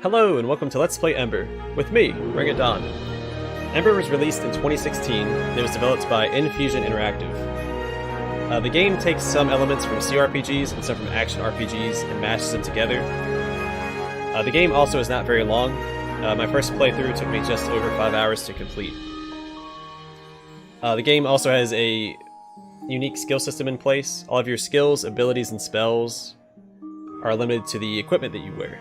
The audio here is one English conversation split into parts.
Hello and welcome to Let's Play Ember, with me, BringItDon. Ember was released in 2016, and it was developed by Infusion Interactive. The game takes some elements from CRPGs and some from action RPGs and mashes them together. The game also is not very long. My first playthrough took me just over 5 hours to complete. The game also has a unique skill system in place. All of your skills, abilities, and spells are limited to the equipment that you wear.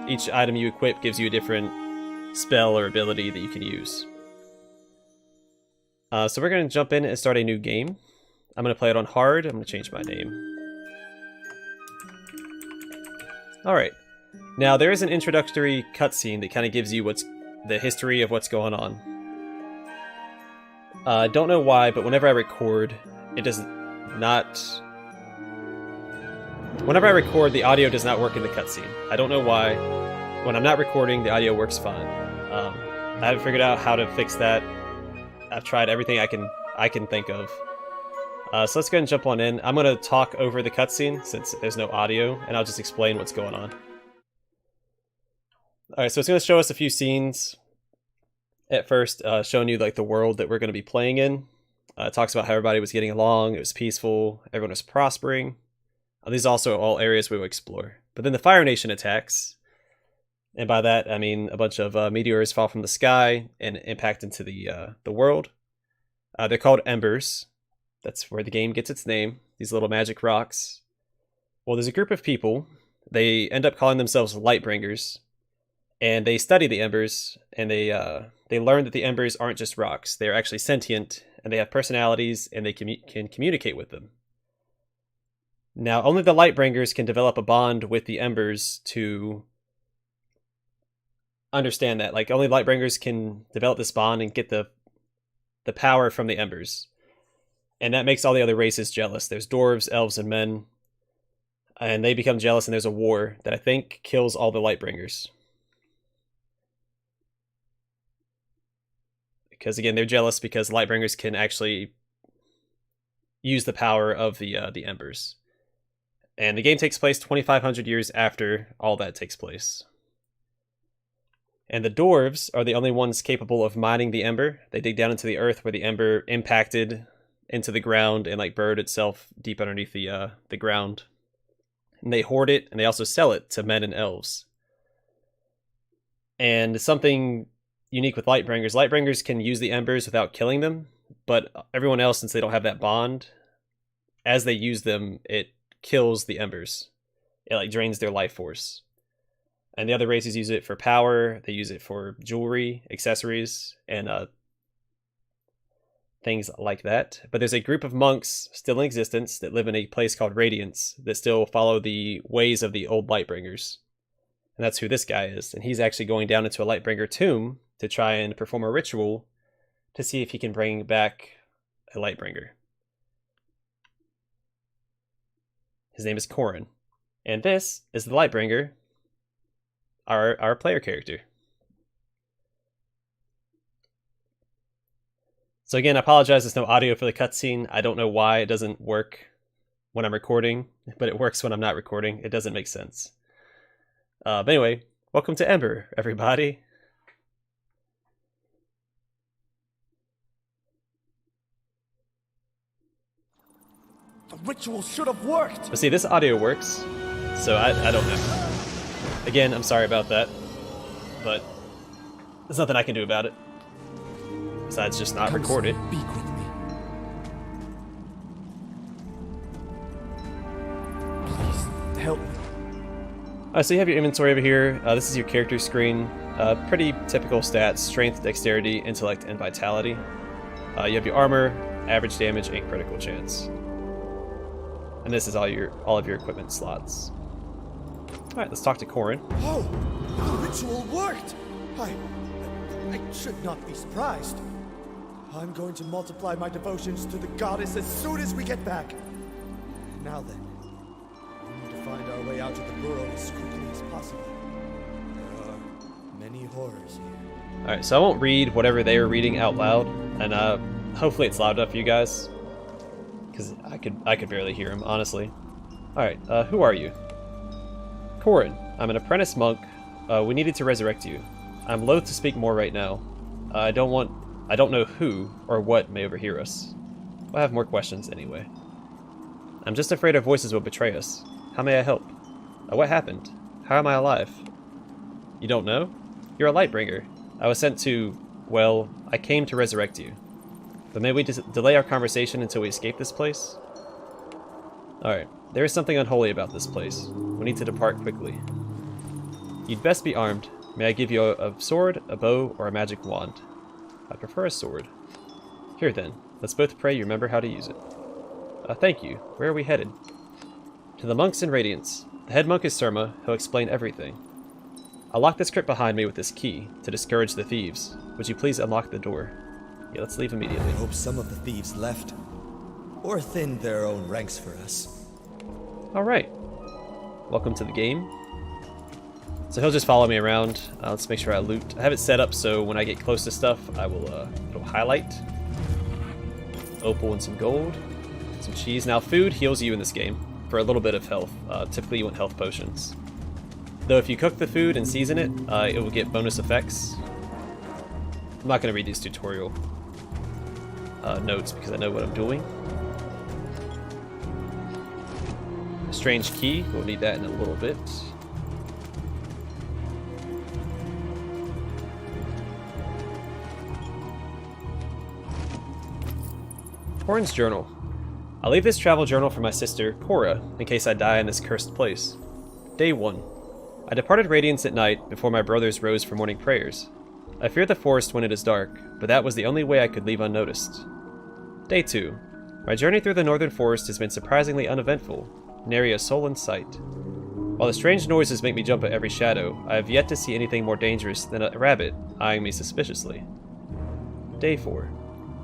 Each item you equip gives you a different spell or ability that you can use. So we're going to jump in and start a new game. I'm going to play it on hard. I'm going to change my name. Alright. Now there is an introductory cutscene that kind of gives you the history of what's going on. I don't know why, but whenever I record, it does not... Whenever I record, the audio does not work in the cutscene. I don't know why. When I'm not recording, the audio works fine. I haven't figured out how to fix that. I've tried everything I can think of. So let's go ahead and jump on in. I'm going to talk over the cutscene since there's no audio, and I'll just explain what's going on. Alright, so it's going to show us a few scenes. At first, showing you like the world that we're going to be playing in. It talks about how everybody was getting along, it was peaceful, everyone was prospering. These are also all areas we will explore. But then the Fire Nation attacks. And by that, I mean a bunch of meteors fall from the sky and impact into the world. They're called Embers. That's where the game gets its name. These little magic rocks. Well, there's a group of people. They end up calling themselves Lightbringers. And they study the Embers. And they learn that the Embers aren't just rocks. They're actually sentient. And they have personalities. And they can communicate with them. Now, only the Lightbringers can develop a bond with the Embers to understand that. Like, only Lightbringers can develop this bond and get the power from the Embers. And that makes all the other races jealous. There's dwarves, elves, and men. And they become jealous, and there's a war that I think kills all the Lightbringers. Because, again, they're jealous because Lightbringers can actually use the power of the Embers. And the game takes place 2,500 years after all that takes place. And the dwarves are the only ones capable of mining the Ember. They dig down into the earth where the Ember impacted into the ground and like burrowed itself deep underneath the ground. And they hoard it, and they also sell it to men and elves. And something unique with Lightbringers. Lightbringers can use the Embers without killing them, but everyone else, since they don't have that bond, as they use them, it kills the Embers. It like drains their life force. And the other races use it for power, they use it for jewelry, accessories, and things like that. But there's a group of monks still in existence that live in a place called Radiance that still follow the ways of the old Lightbringers. And that's who this guy is. And he's actually going down into a Lightbringer tomb to try and perform a ritual to see if he can bring back a Lightbringer. His name is Coren. And this is the Lightbringer, our player character. So again, I apologize there's no audio for the cutscene. I don't know why it doesn't work when I'm recording, but it works when I'm not recording. It doesn't make sense. But anyway, welcome to Ember, everybody. The ritual should have worked! But see, this audio works, so I don't know. Again, I'm sorry about that, but there's nothing I can do about it. Besides just not record it. Speak with me. Please, help me. Alright, so you have your inventory over here. This is your character screen. Pretty typical stats: strength, dexterity, intellect, and vitality. You have your armor, average damage, and critical chance. And this is all of your equipment slots. Alright, let's talk to Coren. Oh, the ritual worked! I should not be surprised. I'm going to multiply my devotions to the goddess as soon as we get back. Now then, we need to find our way out of the burrow as quickly as possible. There are many horrors here. Alright, so I won't read whatever they are reading out loud, and hopefully it's loud enough for you guys. Because I could barely hear him, honestly. Alright, who are you? Coren. I'm an apprentice monk We needed to resurrect you. I'm loath to speak more right now. I don't know who or what may overhear us. We'll have more questions anyway. I'm just afraid our voices will betray us. How may I help? What happened? How am I alive? You don't know? You're a Lightbringer. I was sent to... well, I came to resurrect you. But may we delay our conversation until we escape this place? Alright, there is something unholy about this place. We need to depart quickly. You'd best be armed. May I give you a sword, a bow, or a magic wand? I prefer a sword. Here then, let's both pray you remember how to use it. Thank you. Where are we headed? To the monks in Radiance. The head monk is Surma. He'll explain everything. I'll lock this crypt behind me with this key to discourage the thieves. Would you please unlock the door? Yeah, let's leave immediately. I hope some of the thieves left. Or thinned their own ranks for us. Alright. Welcome to the game. So he'll just follow me around. Let's make sure I loot. I have it set up so when I get close to stuff, I will it'll highlight. Opal and some gold. Some cheese. Now food heals you in this game for a little bit of health. Typically you want health potions. Though if you cook the food and season it, it will get bonus effects. I'm not going to read these tutorial notes because I know what I'm doing. Strange key. We'll need that in a little bit. Coren's journal. I'll leave this travel journal for my sister, Cora, in case I die in this cursed place. Day 1. I departed Radiance at night before my brothers rose for morning prayers. I fear the forest when it is dark, but that was the only way I could leave unnoticed. Day 2. My journey through the northern forest has been surprisingly uneventful, nary a soul in sight. While the strange noises make me jump at every shadow, I have yet to see anything more dangerous than a rabbit eyeing me suspiciously. Day 4.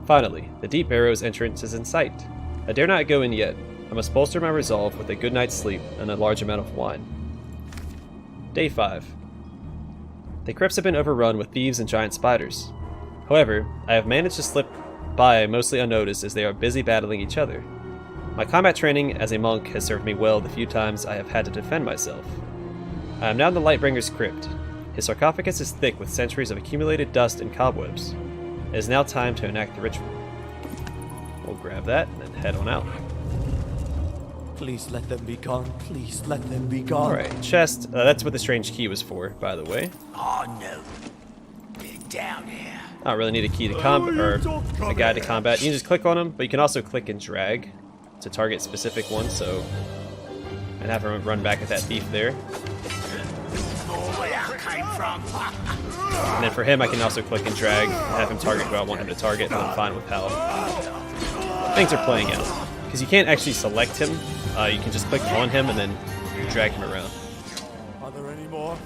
Finally, the Deep Barrow's entrance is in sight. I dare not go in yet. I must bolster my resolve with a good night's sleep and a large amount of wine. Day 5. The crypts have been overrun with thieves and giant spiders. However, I have managed to slip by mostly unnoticed as they are busy battling each other. My combat training as a monk has served me well the few times I have had to defend myself. I am now in the Lightbringer's crypt. His sarcophagus is thick with centuries of accumulated dust and cobwebs. It is now time to enact the ritual. We'll grab that and then head on out. Please let them be gone. Please let them be gone. Alright, chest. That's what the strange key was for, by the way. Oh no. Get down here. I don't really need a key to combat, or a guide to combat. You can just click on them, but you can also click and drag to target specific ones, so... and have him run back at that thief there. Where that came from. And then for him, I can also click and drag and have him target who I want him to target, and I'm fine with how things are playing out. Because you can't actually select him, you can just click on him and then drag him around. Are there any more?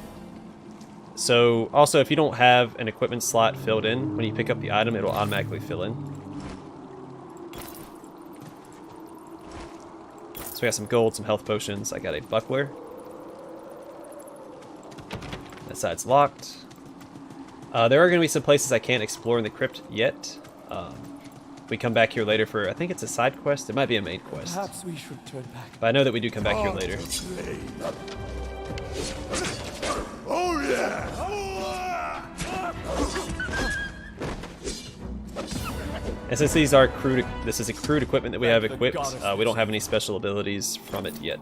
So, also, if you don't have an equipment slot filled in, when you pick up the item, it'll automatically fill in. So we got some gold, some health potions. I got a buckler. That side's locked. There are going to be some places I can't explore in the crypt yet. We come back here later for, I think it's a side quest. It might be a main quest. Perhaps we should turn back. But I know that we do come back here later. Oh yeah. And since these are crude, this is a crude equipment that we have equipped, we don't have any special abilities from it yet.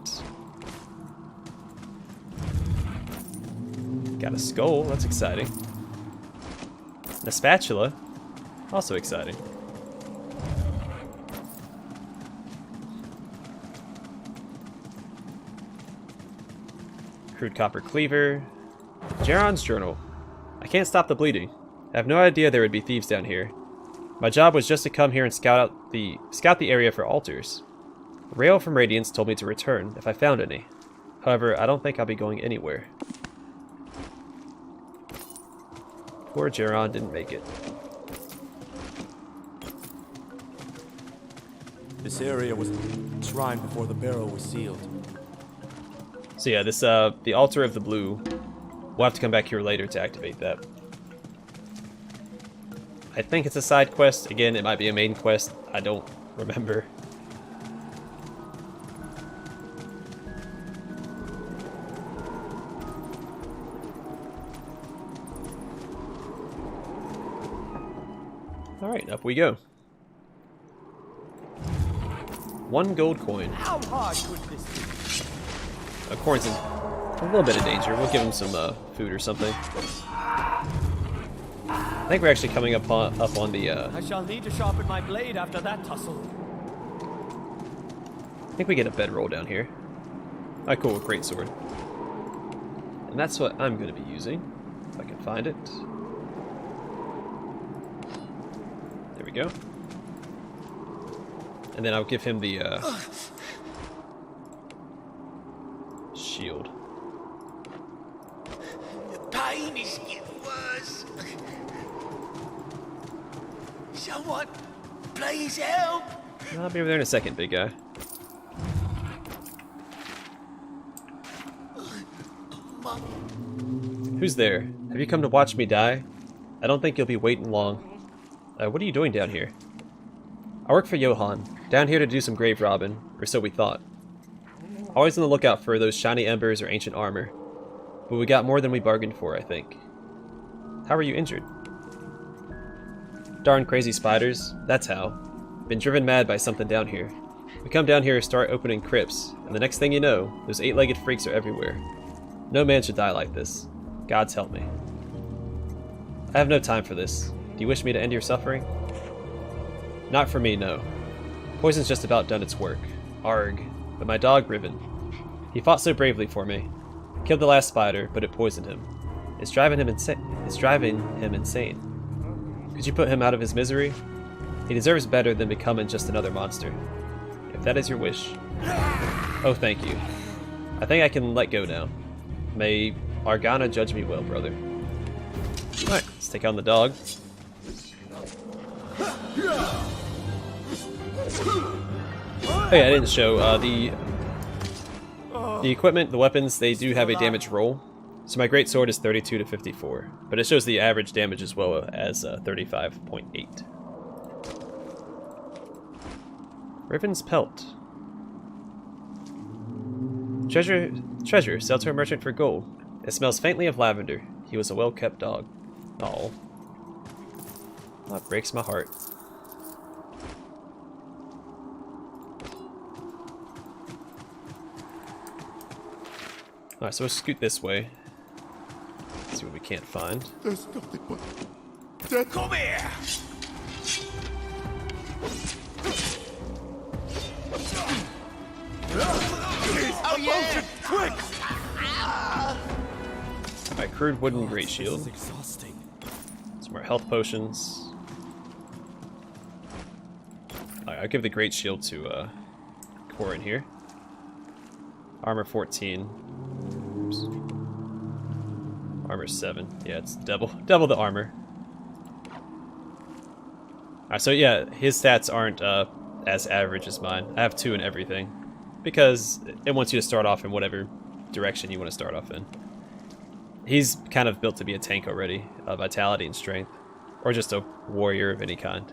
Got a skull, that's exciting. And a spatula, also exciting. Crude copper cleaver. Geron's journal. I can't stop the bleeding. I have no idea there would be thieves down here. My job was just to come here and scout the area for altars. Rail from Radiance told me to return if I found any. However, I don't think I'll be going anywhere. Poor Geron didn't make it. This area was a shrine before the barrow was sealed. So yeah, this the altar of the blue. We'll have to come back here later to activate that. I think it's a side quest. Again, it might be a main quest. I don't remember. Alright, up we go. 1 gold coin. How hard could this be? Coren's in a little bit of danger. We'll give him some food or something. I think we're actually coming up on the... I shall need to sharpen my blade after that tussle. I think we get a bedroll down here. Alright, cool, great sword. And that's what I'm going to be using, if I can find it. There we go. And then I'll give him the shield. The pain is getting worse. Someone, please help. I'll be over there in a second, big guy. Who's there? Have you come to watch me die? I don't think you'll be waiting long. What are you doing down here? I work for Johann, down here to do some grave robbing, or so we thought. Always on the lookout for those shiny embers or ancient armor. But we got more than we bargained for, I think. How are you injured? Darn crazy spiders, that's how. Been driven mad by something down here. We come down here, start opening crypts, and the next thing you know, those 8-legged freaks are everywhere. No man should die like this. Gods help me. I have no time for this. Do you wish me to end your suffering? Not for me, no. Poison's just about done its work. Arg. But my dog, Riven. He fought so bravely for me. Killed the last spider, but it poisoned him. It's driving him insane. Could you put him out of his misery? He deserves better than becoming just another monster. If that is your wish. Oh, thank you. I think I can let go now. May Argana judge me well, brother. Alright, let's take on the dog. Oh yeah, I didn't show the equipment, the weapons, they do have a damage roll. So my great sword is 32 to 54, but it shows the average damage as well as 35.8. Riven's pelt. Treasure, sell to a merchant for gold. It smells faintly of lavender. He was a well-kept dog. Oh, that breaks my heart. Alright, so we'll scoot this way. See what we can't find. There's nothing but death. Come here! Oh yeah! Quick! Alright, crude wooden great This shield. is exhausting. Some more health potions. Alright, I'll give the great shield to Coren here. Armor 14. Oops. Armor 7. Yeah, it's double the armor. Alright, so yeah, his stats aren't as average as mine. I have 2 in everything. Because it wants you to start off in whatever direction you want to start off in. He's kind of built to be a tank already, vitality and strength. Or just a warrior of any kind.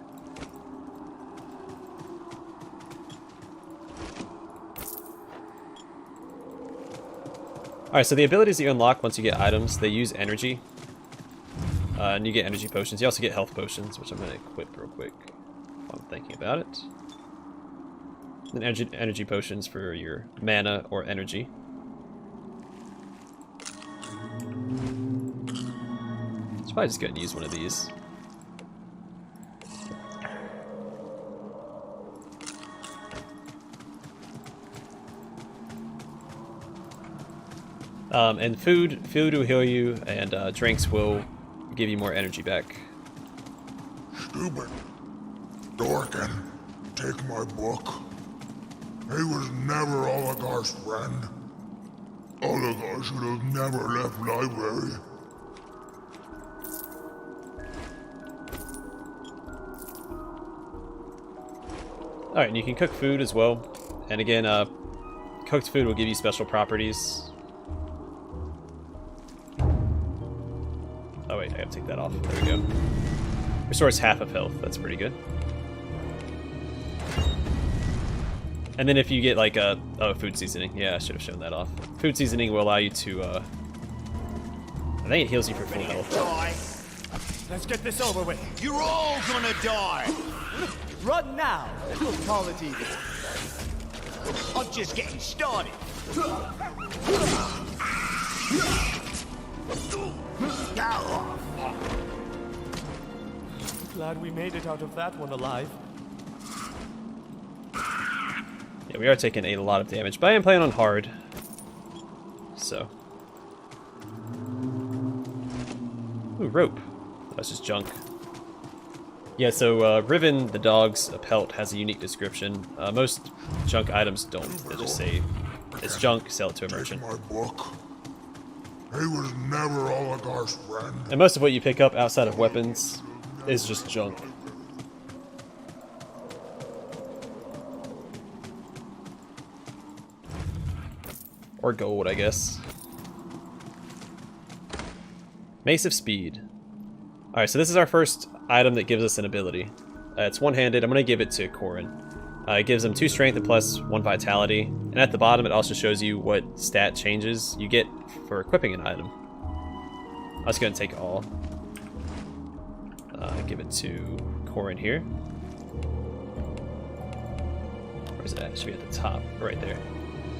Alright, so the abilities that you unlock once you get items, they use energy. And you get energy potions. You also get health potions, which I'm going to equip real quick while I'm thinking about it. And energy potions for your mana or energy. Let's probably just go ahead and use one of these. And food will heal you, and drinks will give you more energy back. Stupid. Dorkin, take my book. He was never Oligar's friend. Oligar should have never left library. Alright, and you can cook food as well. And again, cooked food will give you special properties. Oh wait, I gotta take that off. There we go. Restores half of health. That's pretty good. And then if you get like food seasoning. Yeah, I should have shown that off. Food seasoning will allow you to, I think it heals you for full health. Let's get this over with. You're all gonna die. Run now, and we'll call it even. I'm just getting started. Glad we made it out of that one alive. Yeah, we are taking a lot of damage, but I am playing on hard. So. Ooh, rope. That's just junk. Yeah, so Riven, the dog's pelt, has a unique description. Most junk items don't. They just say, it's junk, sell it to a merchant. My book. He was never Oligar's friend. And most of what you pick up outside of weapons is just junk. Or gold, I guess. Mace of Speed. Alright, so this is our first item that gives us an ability. It's one-handed. I'm going to give it to Coren. It gives him 2 strength and plus 1 vitality. And at the bottom it also shows you what stat changes you get for equipping an item. I was going to take all. Give it to Coren here. Where's it at? It should be at the top. Right there.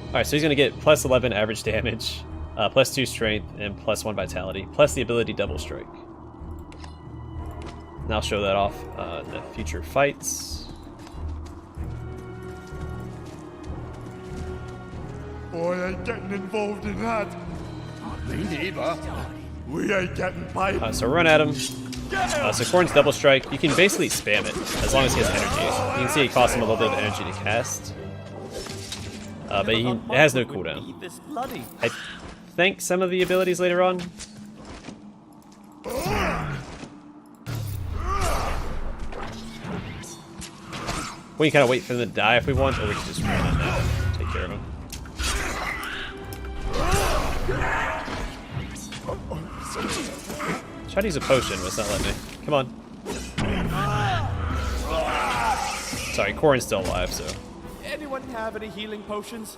Alright, so he's going to get plus 11 average damage, plus 2 strength, and plus 1 vitality, plus the ability Double Strike. And I'll show that off in the future fights. Boy, ain't getting involved in that. Me neither. We ain't getting piped. So run at him. So Coren's Double Strike, you can basically spam it, as long as he has energy. You can see it costs him a little bit of energy to cast. But it has no cooldown. I think some of the abilities later on. We can kind of wait for them to die if we want, or we can just run in now and take care of them. Try to use a potion, but it's not letting me. Come on. Sorry, Coren's still alive, so. Anyone have any healing potions?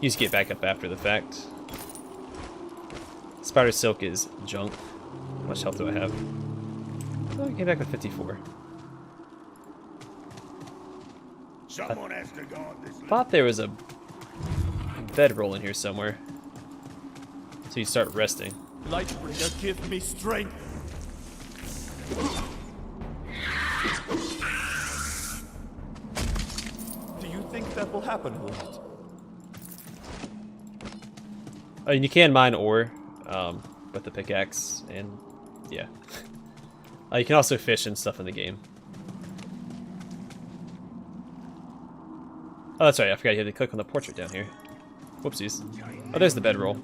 You just get back up after the fact. Spider Silk is junk. How much health do I have? Oh, I came back with 54. Someone has to guard this. Thought there was a bedroll in here somewhere. So you start resting. Lightbringer, give me strength. Do you think that will happen a lot? And you can mine ore with the pickaxe, and yeah. You can also fish and stuff in the game. Oh, that's right, I forgot you had to click on the portrait down here. Whoopsies. Oh, there's the bedroll.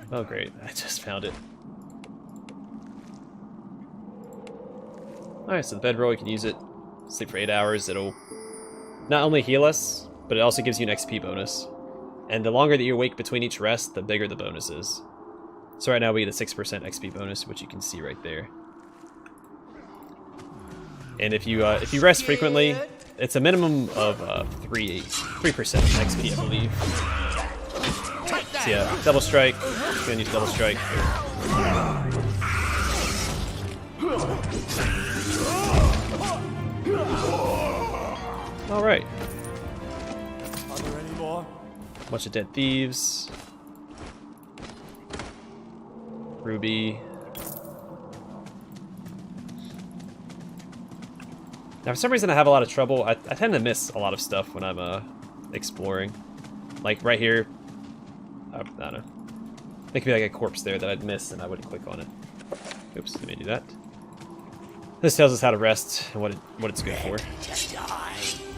Oh, great, I just found it. Alright, so the bedroll, you can use it. Sleep for 8 hours, it'll not only heal us, but it also gives you an XP bonus. And the longer that you awake between each rest, the bigger the bonus is. So right now we get a 6% XP bonus, which you can see right there. And if you rest frequently, it's a minimum of 3% XP, I believe. So yeah, Double Strike. You're gonna use Double Strike. All right. Are there any more? Bunch of dead thieves. Ruby. Now, for some reason, I have a lot of trouble. I tend to miss a lot of stuff when I'm exploring. Like right here. I don't know. There could be like a corpse there that I'd miss, and I wouldn't click on it. Oops, let me do that. This tells us how to rest and what it's good for.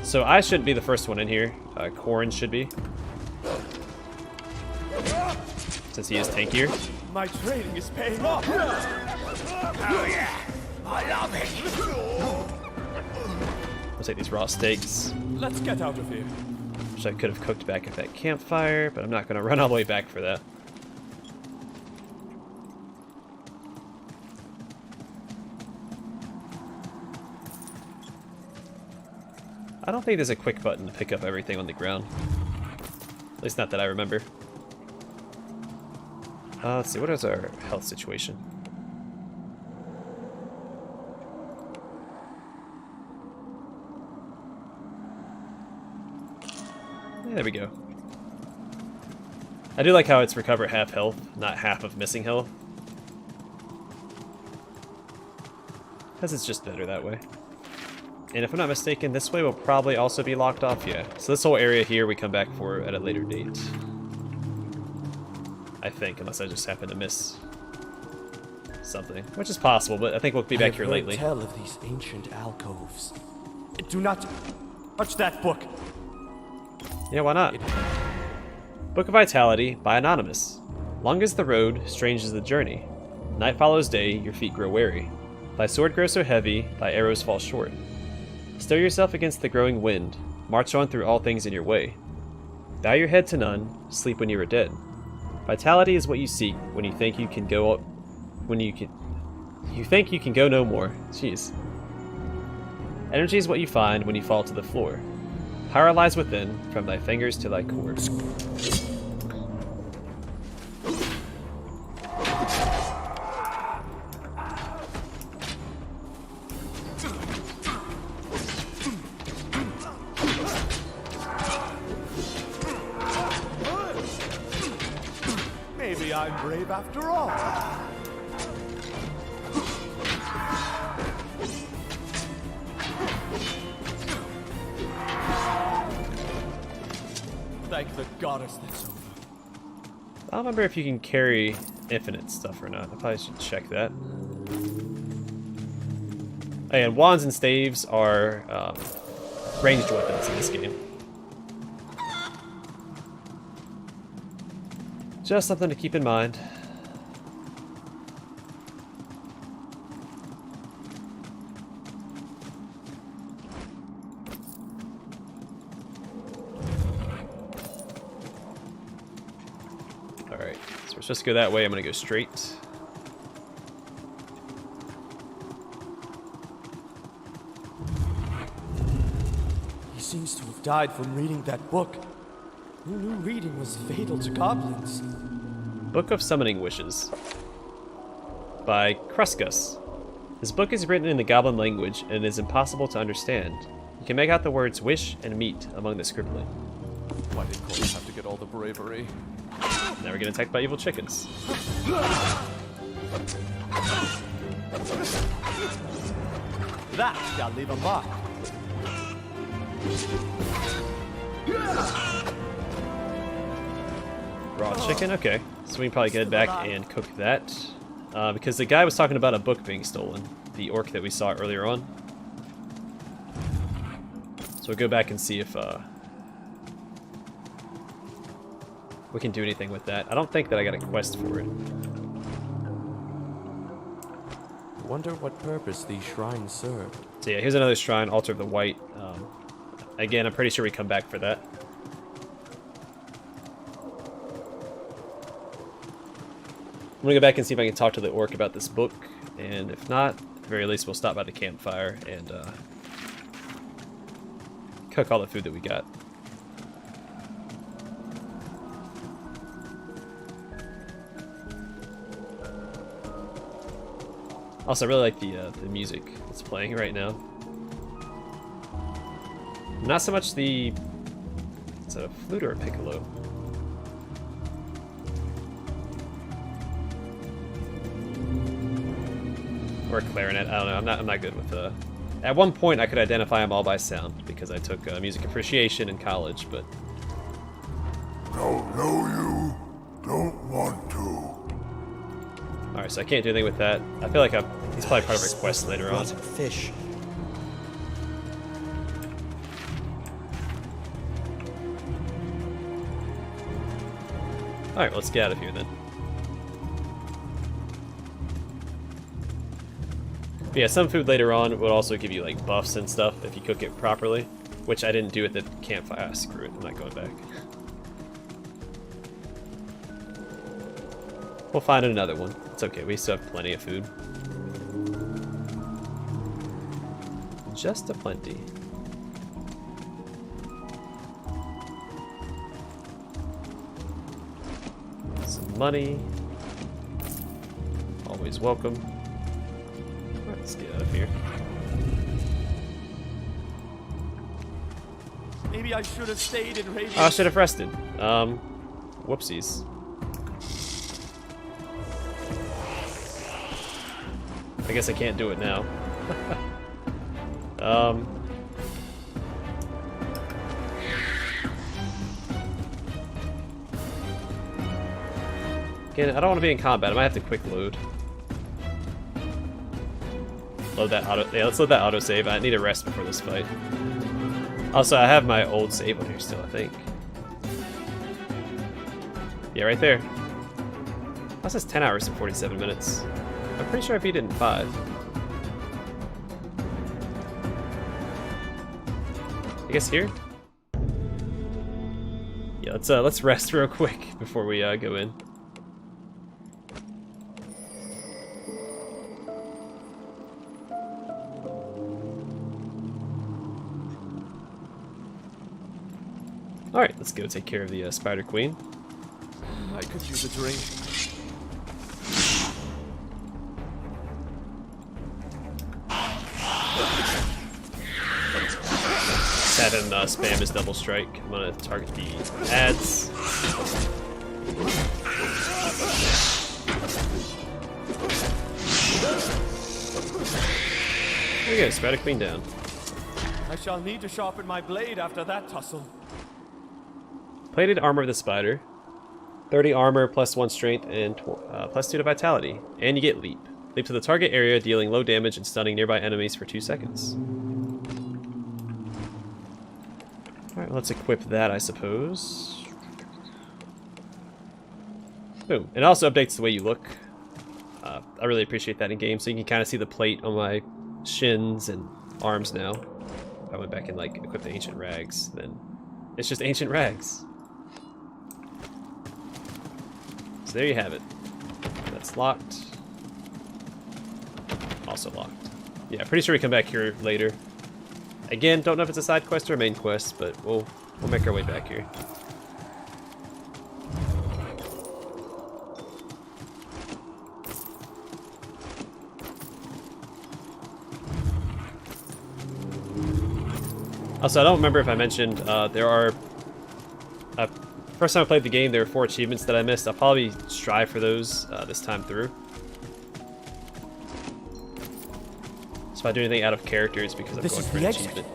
So I shouldn't be the first one in here. Coren should be, since he is tankier. My training is paying off. Oh yeah, I love it. I'll take these raw steaks, Let's get out of here. which I could have cooked back at that campfire, but I'm not going to run all the way back for that. I don't think there's a quick button to pick up everything on the ground. At least not that I remember. Let's see, what is our health situation? There we go. I do like how it's recover half health, not half of missing health. Because it's just better that way. And if I'm not mistaken, this way will probably also be locked off, yeah. So this whole area here we come back for at a later date. I think, unless I just happen to miss something. Which is possible, but I think we'll be back here lately. Tell of these ancient alcoves. Do not touch that book. Yeah, why not? Book of Vitality by Anonymous. Long is the road, strange is the journey. Night follows day, your feet grow weary. Thy sword grows so heavy, thy arrows fall short. Stir yourself against the growing wind, march on through all things in your way. Bow your head to none, sleep when you are dead. Vitality is what you seek when you think you can go think you can go no more. Jeez. Energy is what you find when you fall to the floor. Power lies within, from thy fingers to thy cords. Maybe I'm brave after all. Thank the goddess that's over. I don't remember if you can carry infinite stuff or not. I probably should check that. Oh, and wands and staves are ranged weapons in this game. Just something to keep in mind. Alright, so we're supposed to go that way. I'm going to go straight. He seems to have died from reading that book. Who knew reading was fatal to goblins? Book of Summoning Wishes by Kruskus. This book is written in the goblin language and is impossible to understand. You can make out the words wish and meat among the scribbling. Why did Coren have to get all the bravery? Now we're getting attacked by evil chickens. That shall leave a mark. Raw chicken, okay. So we can probably get back and cook that. Because the guy was talking about a book being stolen. The orc that we saw earlier on. So we'll go back and see if we can do anything with that. I don't think that I got a quest for it. Wonder what purpose these shrines serve. So yeah, here's another shrine, Altar of the White. Again, I'm pretty sure we come back for that. I'm gonna go back and see if I can talk to the orc about this book, and if not, at the very least we'll stop by the campfire and cook all the food that we got. Also, I really like the music that's playing right now. Not so much the... Is that a flute or a piccolo? Or a clarinet, I don't know, I'm not good with the... At one point I could identify them all by sound, because I took music appreciation in college, but... Don't know you, don't want to. Alright, so I can't do anything with that. I feel like he's probably part of a quest later on. Fish. Alright, let's get out of here then. But yeah, some food later on would also give you like buffs and stuff if you cook it properly, which I didn't do at the campfire. Ah, screw it, I'm not going back. We'll find another one. It's okay, we still have plenty of food. Just a plenty. Some money. Always welcome. Let's get out of here. Maybe I should have stayed in Radiant. Oh, I should have rested. Whoopsies. I guess I can't do it now. Again, I don't want to be in combat. I might have to quick load. Load that auto. Yeah, let's load that autosave. I need a rest before this fight. Also, I have my old save on here still, I think. Yeah, right there. That says 10 hours and 47 minutes. I'm pretty sure I beat it in 5. I guess here? Yeah, let's rest real quick before we go in. Alright, let's go take care of the Spider Queen. I could use a drink. Just have him spam his double strike. I'm gonna target the ads. There you go, Spider Queen down. I shall need to sharpen my blade after that tussle. Plated armor of the spider. 30 armor, plus 1 strength, and plus 2 to vitality. And you get leap. Leap to the target area, dealing low damage and stunning nearby enemies for 2 seconds. Alright, let's equip that, I suppose. Boom. It also updates the way you look. I really appreciate that in game, so you can kind of see the plate on my shins and arms now. If I went back and like equipped the ancient rags, then it's just ancient rags. So there you have it. That's locked. Also locked. Yeah, pretty sure we come back here later. Again, don't know if it's a side quest or a main quest, but we'll make our way back here. Also, I don't remember if I mentioned, there are... first time I played the game, there were 4 achievements that I missed. I'll probably strive for those this time through. So if I do anything out of character, it's because I'm going for an achievement.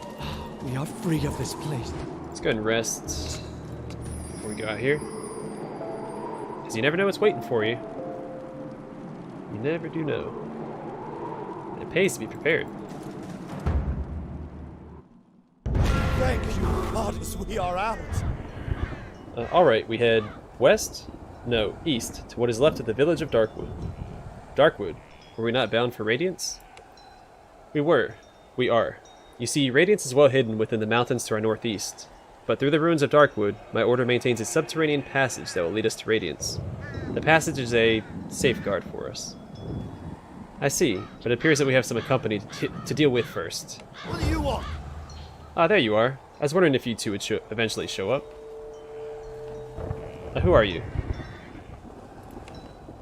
We are free of this place. Let's go ahead and rest before we go out here. Because you never know what's waiting for you. You never do know. And it pays to be prepared. Thank you, goddess, we are out. Alright, we head west? No, east, to what is left of the village of Darkwood. Darkwood? Were we not bound for Radiance? We were. We are. You see, Radiance is well hidden within the mountains to our northeast. But through the ruins of Darkwood, my order maintains a subterranean passage that will lead us to Radiance. The passage is a safeguard for us. I see, but it appears that we have some company to deal with first. What do you want? Ah, there you are. I was wondering if you two would eventually show up. Who are you?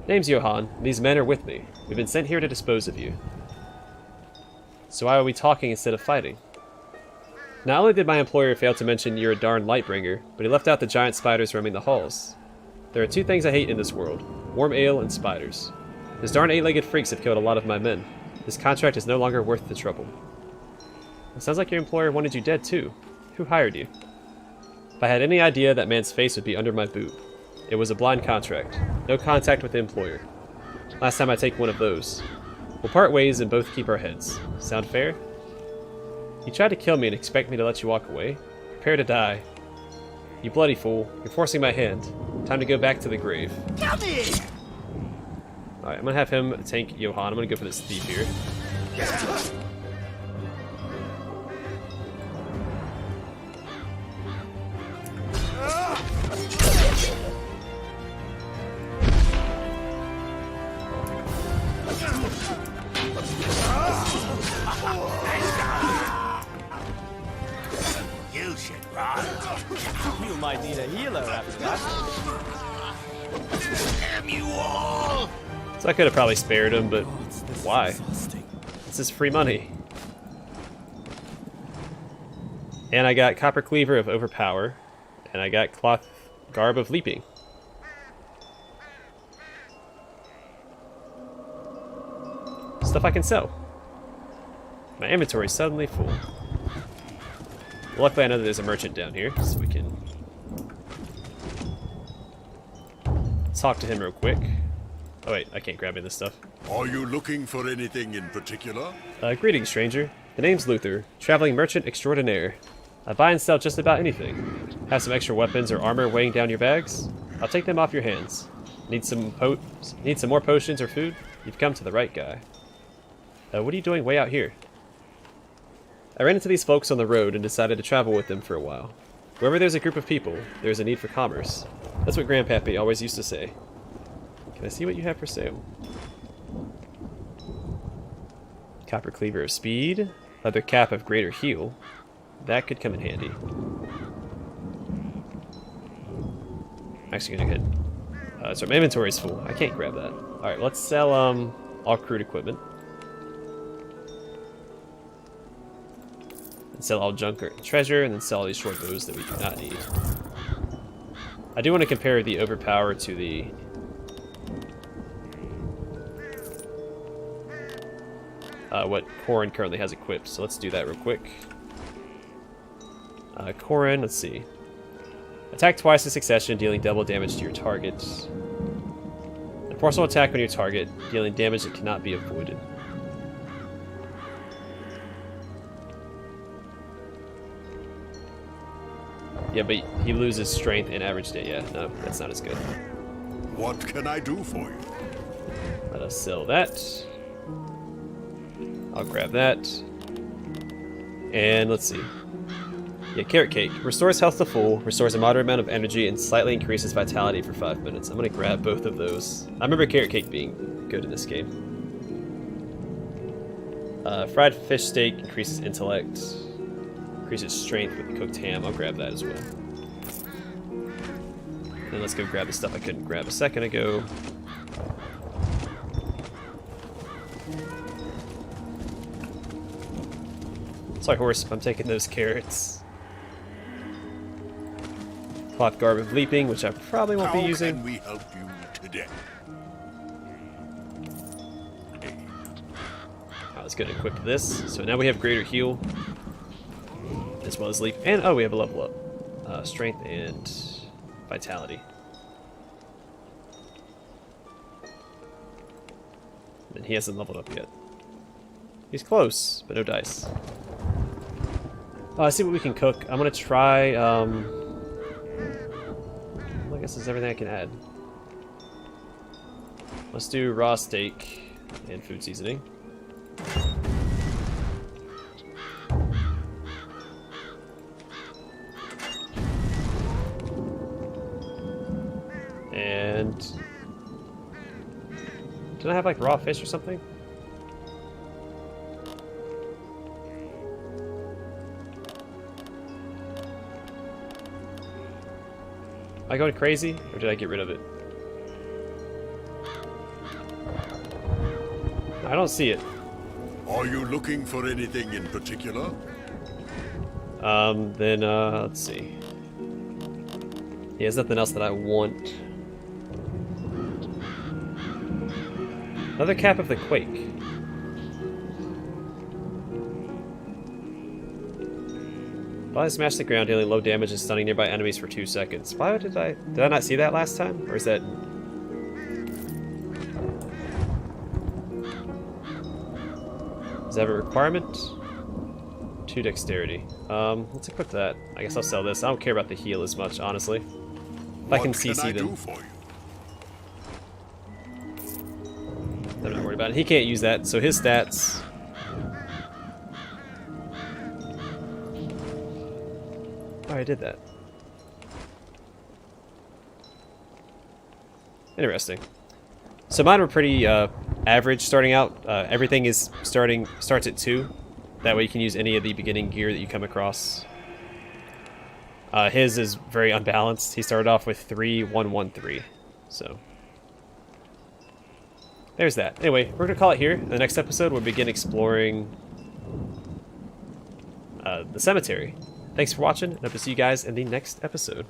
Name's Johann. These men are with me. We've been sent here to dispose of you. So why are we talking instead of fighting? Not only did my employer fail to mention you're a darn Lightbringer, but he left out the giant spiders roaming the halls. There are 2 things I hate in this world. Warm ale and spiders. Those darn 8-legged freaks have killed a lot of my men. This contract is no longer worth the trouble. It sounds like your employer wanted you dead too. Who hired you? If I had any idea, that man's face would be under my boot. It was a blind contract. No contact with the employer. Last time I take one of those. We'll part ways and both keep our heads. Sound fair? You tried to kill me and expect me to let you walk away? Prepare to die. You bloody fool. You're forcing my hand. Time to go back to the grave. Come here! Alright, I'm gonna have him tank Johann. I'm gonna go for this thief here. You should run. You might need a healer after that. Damn you all! So I could have probably spared him, but why? This is free money. And I got Copper Cleaver of Overpower. And I got Cloth Garb of Leaping. Stuff I can sell. My inventory's suddenly full. Luckily I know that there's a merchant down here, so we can talk to him real quick. Oh wait, I can't grab any of this stuff. Are you looking for anything in particular? Greetings, stranger. The name's Luther, traveling merchant extraordinaire. I buy and sell just about anything. Have some extra weapons or armor weighing down your bags? I'll take them off your hands. Need some more potions or food? You've come to the right guy. What are you doing way out here? I ran into these folks on the road and decided to travel with them for a while. Wherever there's a group of people, there's a need for commerce. That's what Grandpappy always used to say. Can I see what you have for sale? Copper Cleaver of Speed. Leather Cap of Greater Heal. That could come in handy. I'm actually gonna get... so my inventory's full. I can't grab that. Alright, let's sell all crude equipment. And sell all junk or treasure, and then sell all these short bows that we do not need. I do want to compare the Overpower to the... what Coren currently has equipped, so let's do that real quick. Coren, let's see. Attack twice in succession, dealing double damage to your target. A forceful attack on your target, dealing damage that cannot be avoided. Yeah, but he loses strength and average day. Yeah, no, that's not as good. What can I do for you? Let us sell that. I'll grab that. And let's see. Yeah, Carrot Cake. Restores health to full, restores a moderate amount of energy, and slightly increases vitality for 5 minutes. I'm going to grab both of those. I remember Carrot Cake being good in this game. Fried fish steak increases intellect. Increases strength with the cooked ham. I'll grab that as well. And let's go grab the stuff I couldn't grab a second ago. Sorry, horse, I'm taking those carrots. Cloth Garb of Leaping, which I probably won't be using. How can we help you today? I was going to equip this. So now we have Greater Heal, as well as Leap. And, oh, we have a level up. Strength and Vitality. And he hasn't leveled up yet. He's close, but no dice. Let's see what we can cook. I'm going to try... well, I guess that's everything I can add. Let's do raw steak and food seasoning. And... Did I have like raw fish or something? Am I going crazy, or did I get rid of it? I don't see it. Are you looking for anything in particular? Then, let's see. Yeah, there's nothing else that I want. Another Cap of the Quake. Fly smash the ground, dealing low damage and stunning nearby enemies for 2 seconds. Why did I not see that last time? Or is that... Is that a requirement? 2 dexterity. Let's equip that. I guess I'll sell this. I don't care about the heal as much, honestly. If I can CC them. I'm not worried about it. He can't use that, so his stats... Oh, I did that. Interesting. So mine were pretty average starting out. Everything is starts at 2. That way you can use any of the beginning gear that you come across. His is very unbalanced. He started off with 3, 1, 1, 3. So there's that. Anyway, we're gonna call it here. In the next episode, we'll begin exploring the cemetery. Thanks for watching, and I hope to see you guys in the next episode.